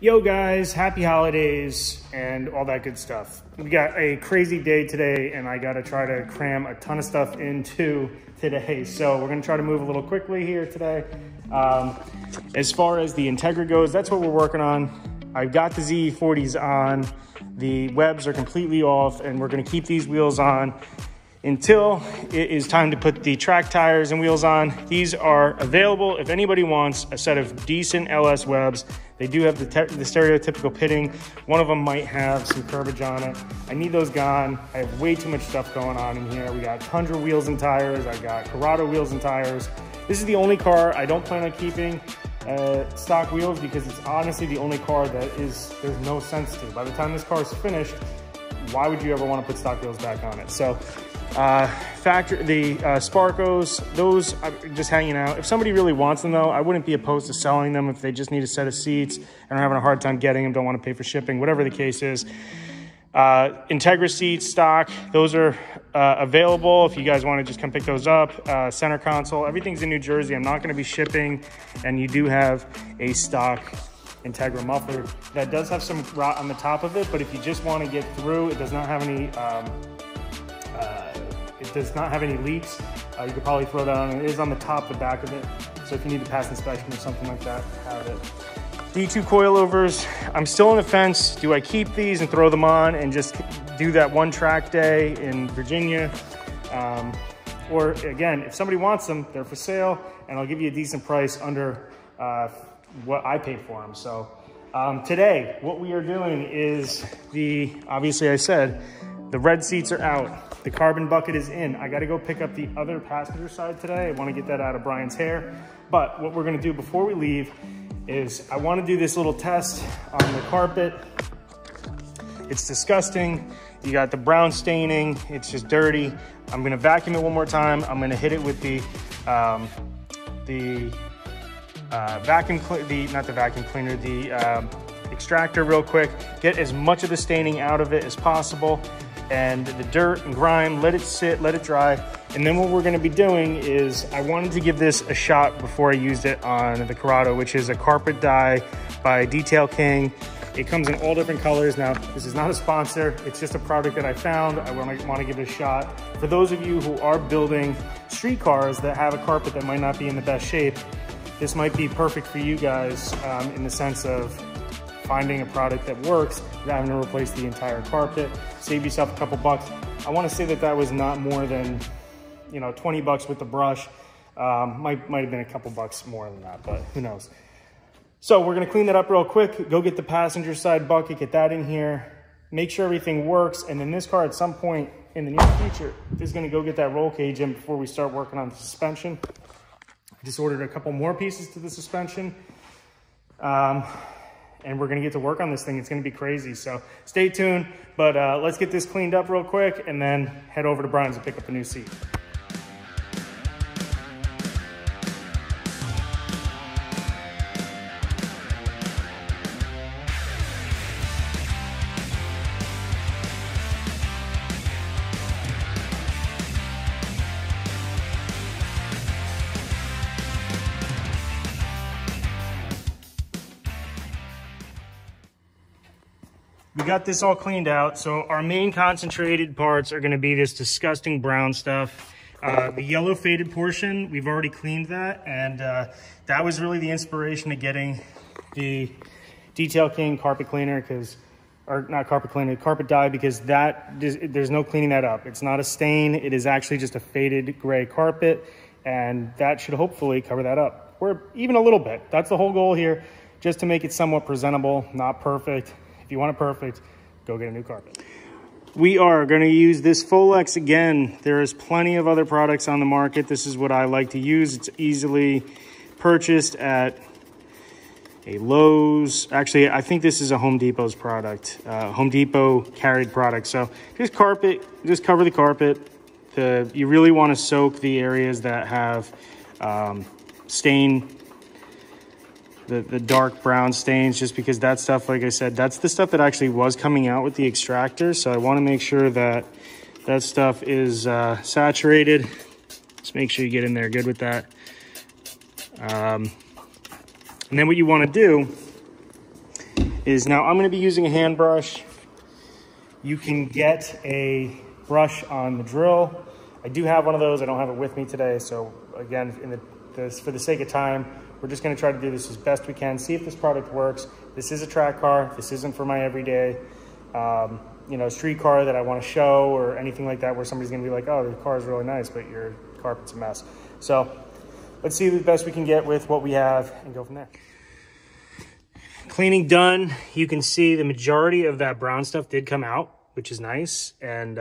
Yo guys, happy holidays and all that good stuff. We got a crazy day today and I gotta try to cram a ton of stuff into today. So we're gonna try to move a little quickly here today. As far as the Integra goes, that's what we're working on. I've got the ZE40s on. The webs are completely off and we're gonna keep these wheels on until it is time to put the track tires and wheels on. These are available if anybody wants a set of decent LS webs. They do have the stereotypical pitting. One of them might have some curbage on it. I need those gone. I have way too much stuff going on in here. We got Tundra wheels and tires. I got Corrado wheels and tires. This is the only car I don't plan on keeping stock wheels because it's honestly the only car that there's no sense to. By the time this car is finished, why would you ever want to put stock wheels back on it? So the Sparcos, those are just hanging out. If somebody really wants them though, I wouldn't be opposed to selling them if they just need a set of seats and are having a hard time getting them, don't want to pay for shipping, whatever the case is. Integra seats, stock, those are available if you guys want to just come pick those up. Center console, everything's in New Jersey. I'm not going to be shipping, and you do have a stock Integra muffler that does have some rot on the top of it, but if you just want to get through, it does not have any leaks. You could probably throw that on. It is on the top, the back of it. So if you need to pass inspection or something like that, have it. D2 coilovers, I'm still on the fence. Do I keep these and throw them on and just do that one track day in Virginia? Or again, if somebody wants them, they're for sale and I'll give you a decent price under what I paid for them. So today, what we are doing is obviously I said, the red seats are out. The carbon bucket is in. I gotta go pick up the other passenger side today. I wanna get that out of Brian's hair. But what we're gonna do before we leave is I wanna do this little test on the carpet. It's disgusting. You got the brown staining. It's just dirty. I'm gonna vacuum it one more time. I'm gonna hit it with the extractor real quick. Get as much of the staining out of it as possible. And the dirt and grime, let it sit, let it dry. And then what we're gonna be doing is, I wanted to give this a shot before I used it on the Corrado, which is a carpet dye by Detail King. It comes in all different colors. Now, this is not a sponsor. It's just a product that I found. I wanna give it a shot. For those of you who are building street cars that have a carpet that might not be in the best shape, this might be perfect for you guys in the sense of finding a product that works without having to replace the entire carpet. Save yourself a couple bucks. I want to say that was not more than 20 bucks with the brush. Might have been a couple bucks more than that, but who knows. So we're gonna clean that up real quick, go get the passenger side bucket, get that in here, make sure everything works, and then this car at some point in the near future is gonna go get that roll cage in before we start working on the suspension. I just ordered a couple more pieces to the suspension. And we're gonna get to work on this thing. It's gonna be crazy, so stay tuned. But let's get this cleaned up real quick and then head over to Brian's to pick up the new seat. We got this all cleaned out. So our main concentrated parts are gonna be this disgusting brown stuff. The yellow faded portion, we've already cleaned that. And that was really the inspiration to getting the Detail King carpet cleaner carpet dye, because there's no cleaning that up. It's not a stain. It is actually just a faded gray carpet. And that should hopefully cover that up, or even a little bit. That's the whole goal here, just to make it somewhat presentable, not perfect. If you want it perfect, go get a new carpet. We are going to use this Folex again. There is plenty of other products on the market. This is what I like to use. It's easily purchased at a Lowe's. Actually, I think this is a Home Depot's product. Home Depot carried product. So just cover the carpet. You really want to soak the areas that have stain, the dark brown stains, just because that stuff, like I said, that's the stuff that actually was coming out with the extractor. So I want to make sure that that stuff is saturated. Just make sure you get in there good with that. And then what you want to do is now I'm going to be using a hand brush. You can get a brush on the drill. I do have one of those. I don't have it with me today. So again, for the sake of time, we're just going to try to do this as best we can. See if this product works. This is a track car. This isn't for my everyday, street car that I want to show or anything like that, where somebody's going to be like, oh, the car is really nice, but your carpet's a mess. So let's see the best we can get with what we have and go from there. Cleaning done. You can see the majority of that brown stuff did come out, which is nice. And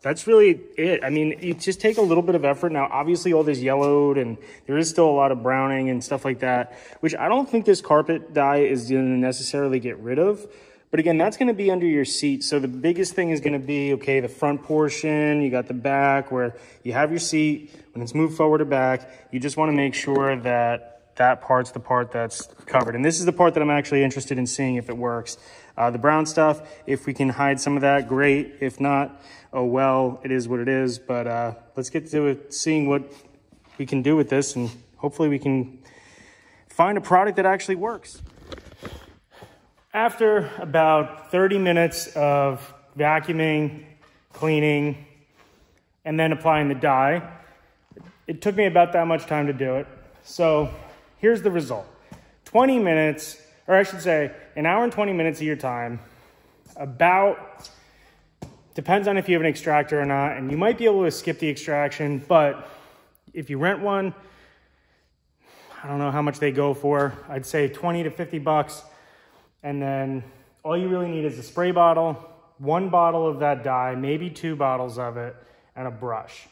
that's really it. I mean, you just take a little bit of effort. Now, obviously all this yellowed and there is still a lot of browning and stuff like that, which I don't think this carpet dye is going to necessarily get rid of. But again, that's going to be under your seat. So the biggest thing is going to be, okay, the front portion, you got the back where you have your seat. When it's moved forward or back, you just want to make sure that that part's the part that's covered. And this is the part that I'm actually interested in seeing if it works. The brown stuff, if we can hide some of that, great. If not, oh well, it is what it is. But let's get to it, seeing what we can do with this, and hopefully we can find a product that actually works. After about 30 minutes of vacuuming, cleaning, and then applying the dye, it took me about that much time to do it. So here's the result. 20 minutes, or I should say, an hour and 20 minutes of your time, about, depends on if you have an extractor or not, and you might be able to skip the extraction, but if you rent one, I don't know how much they go for. I'd say 20 to 50 bucks. And then all you really need is a spray bottle, 1 bottle of that dye, maybe 2 bottles of it, and a brush.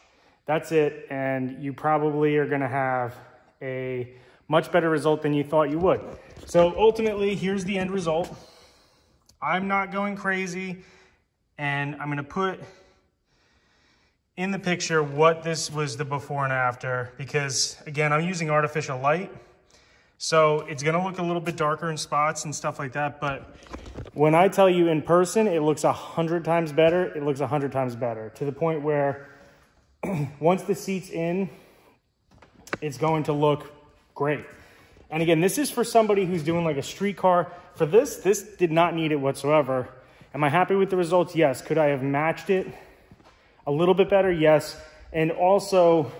That's it, and you probably are gonna have a much better result than you thought you would. So ultimately, here's the end result. I'm not going crazy, and I'm gonna put in the picture what this was the before and after, because again, I'm using artificial light. So it's gonna look a little bit darker in spots and stuff like that, but when I tell you in person, it looks 100 times better, it looks 100 times better, to the point where once the seat's in, it's going to look great. And again, this is for somebody who's doing like a street car. For this did not need it whatsoever. Am I happy with the results? Yes. Could I have matched it a little bit better? Yes. And also,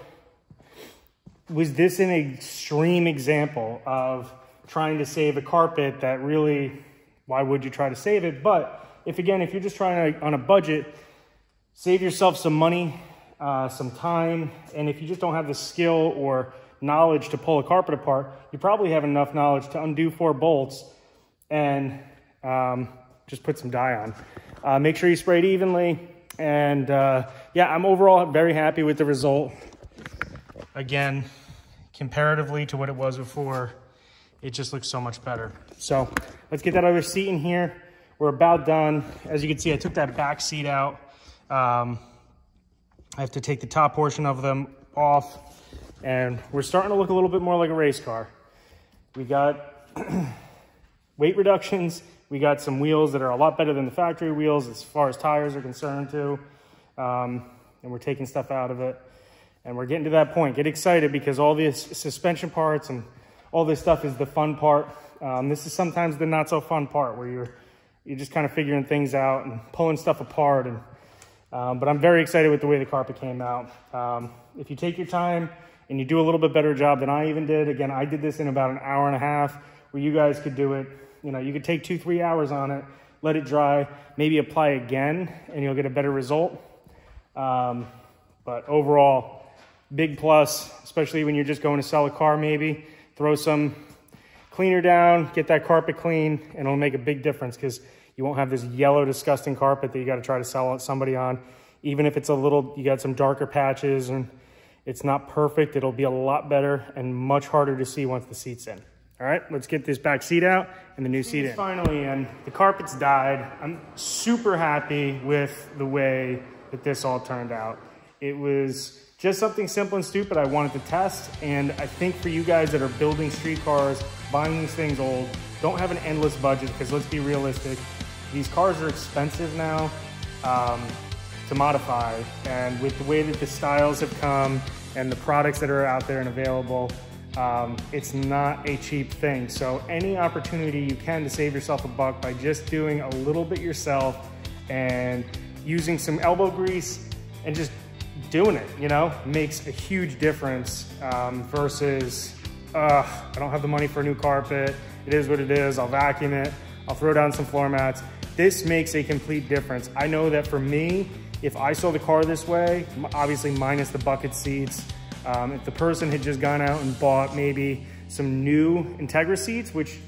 was this an extreme example of trying to save a carpet that really, why would you try to save it? But if you're just trying to, on a budget, save yourself some money, some time, and if you just don't have the skill or knowledge to pull a carpet apart, you probably have enough knowledge to undo 4 bolts and just put some dye on. Make sure you spray it evenly, and yeah, I'm overall very happy with the result. Again, comparatively to what it was before, it just looks so much better. So let's get that other seat in here. We're about done. As you can see, I took that back seat out. I have to take the top portion of them off, and we're starting to look a little bit more like a race car. We got weight reductions. We got some wheels that are a lot better than the factory wheels as far as tires are concerned too. And we're taking stuff out of it. And we're getting to that point. Get excited, because all these suspension parts and all this stuff is the fun part. This is sometimes the not so fun part, where you're just kind of figuring things out and pulling stuff apart. And but I'm very excited with the way the carpet came out. If you take your time and you do a little bit better job than I even did, again, I did this in about an hour and a half, where you guys could do it. You could take 2-3 hours on it, let it dry, maybe apply again, and you'll get a better result. But overall, big plus, especially when you're just going to sell a car maybe. Throw some cleaner down, get that carpet clean, and it'll make a big difference, because you won't have this yellow, disgusting carpet that you got to try to sell somebody on. Even if it's a little, you got some darker patches and it's not perfect, it'll be a lot better and much harder to see once the seat's in. All right, let's get this back seat out and the new seat in. Finally in, the carpet's dyed. I'm super happy with the way that this all turned out. It was just something simple and stupid I wanted to test, and I think for you guys that are building street cars, buying these things old, don't have an endless budget, because let's be realistic, these cars are expensive now to modify, and with the way that the styles have come and the products that are out there and available, It's not a cheap thing. So any opportunity you can to save yourself a buck by just doing a little bit yourself and using some elbow grease and just doing it, you know, makes a huge difference versus, I don't have the money for a new carpet. It is what it is. I'll vacuum it. I'll throw down some floor mats. This makes a complete difference. I know that for me, if I saw the car this way, obviously minus the bucket seats, if the person had just gone out and bought maybe some new Integra seats, which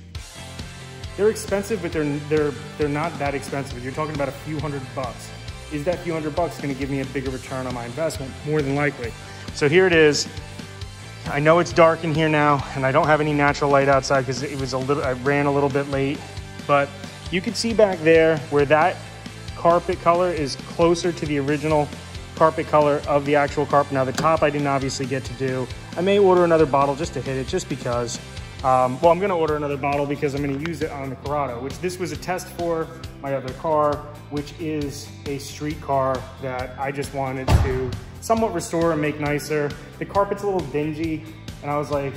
they're expensive, but they're not that expensive. You're talking about a few $100. Is that few $100 going to give me a bigger return on my investment? More than likely. So here it is. I know it's dark in here now, and I don't have any natural light outside because I ran a little bit late, but you can see back there where that carpet color is closer to the original carpet color of the actual carpet. Now the top I didn't obviously get to do. I may order another bottle just to hit it, just because. Well, I'm gonna order another bottle because I'm gonna use it on the Corrado, which this was a test for my other car, which is a street car that I just wanted to somewhat restore and make nicer. The carpet's a little dingy, and I was like,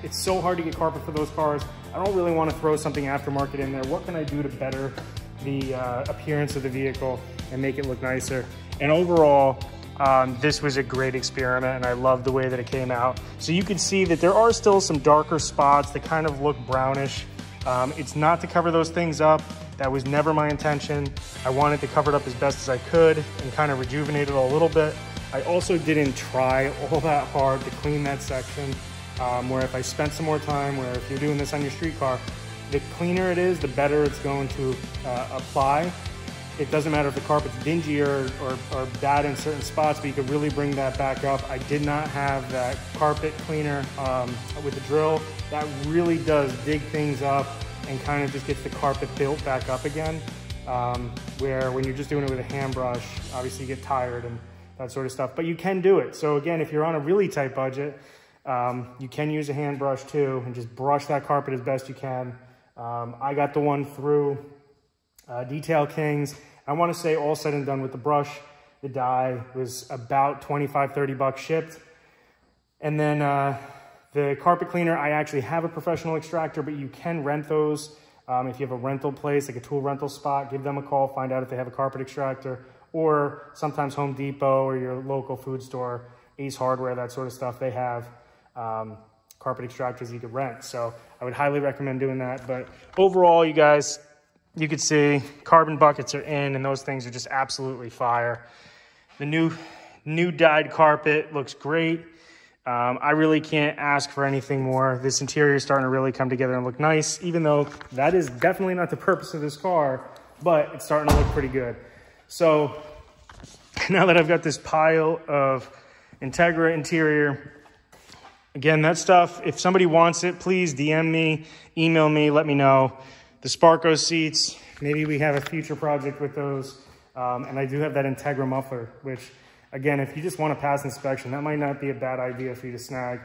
it's so hard to get carpet for those cars. I don't really want to throw something aftermarket in there. What can I do to better the appearance of the vehicle and make it look nicer? And overall, this was a great experiment, and I love the way that it came out. So you can see that there are still some darker spots that kind of look brownish. It's not to cover those things up. That was never my intention. I wanted to cover it up as best as I could and kind of rejuvenate it a little bit. I also didn't try all that hard to clean that section, where if I spent some more time, where if you're doing this on your street car, the cleaner it is, the better it's going to apply. It doesn't matter if the carpet's dingy or bad in certain spots, but you could really bring that back up. I did not have that carpet cleaner with the drill. That really does dig things up and kind of just gets the carpet built back up again. Where when you're just doing it with a hand brush, obviously you get tired and that sort of stuff, but you can do it. So again, if you're on a really tight budget, you can use a hand brush too and just brush that carpet as best you can. I got the one through Detail Kings. I want to say all said and done with the brush, the dye was about 25, 30 bucks shipped. And then the carpet cleaner, I actually have a professional extractor, but you can rent those. If you have a rental place, like a tool rental spot, give them a call, find out if they have a carpet extractor, or sometimes Home Depot or your local food store, Ace Hardware, that sort of stuff, they have carpet extractors you could rent. So I would highly recommend doing that. But overall, you guys, you could see carbon buckets are in, and those things are just absolutely fire. The new dyed carpet looks great. I really can't ask for anything more. This interior is starting to really come together and look nice, even though that is definitely not the purpose of this car, but it's starting to look pretty good. So now that I've got this pile of Integra interior, again, that stuff, if somebody wants it, please DM me, email me, let me know. The Sparco seats, maybe we have a future project with those. And I do have that Integra muffler, which, again, if you just want to pass inspection, that might not be a bad idea for you to snag.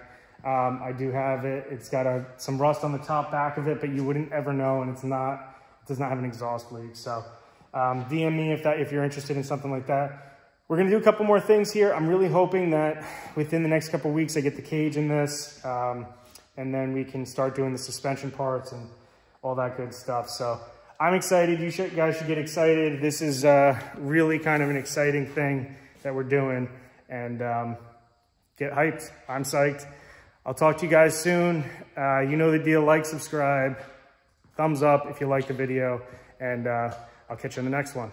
I do have it. It's got some rust on the top back of it, but you wouldn't ever know, and it does not have an exhaust leak. So DM me if you're interested in something like that. We're going to do a couple more things here. I'm really hoping that within the next couple of weeks I get the cage in this, and then we can start doing the suspension parts and all that good stuff. So I'm excited. You guys should get excited. This is really kind of an exciting thing that we're doing, and get hyped. I'm psyched. I'll talk to you guys soon. You know the deal. Like, subscribe, thumbs up if you like the video, and I'll catch you in the next one.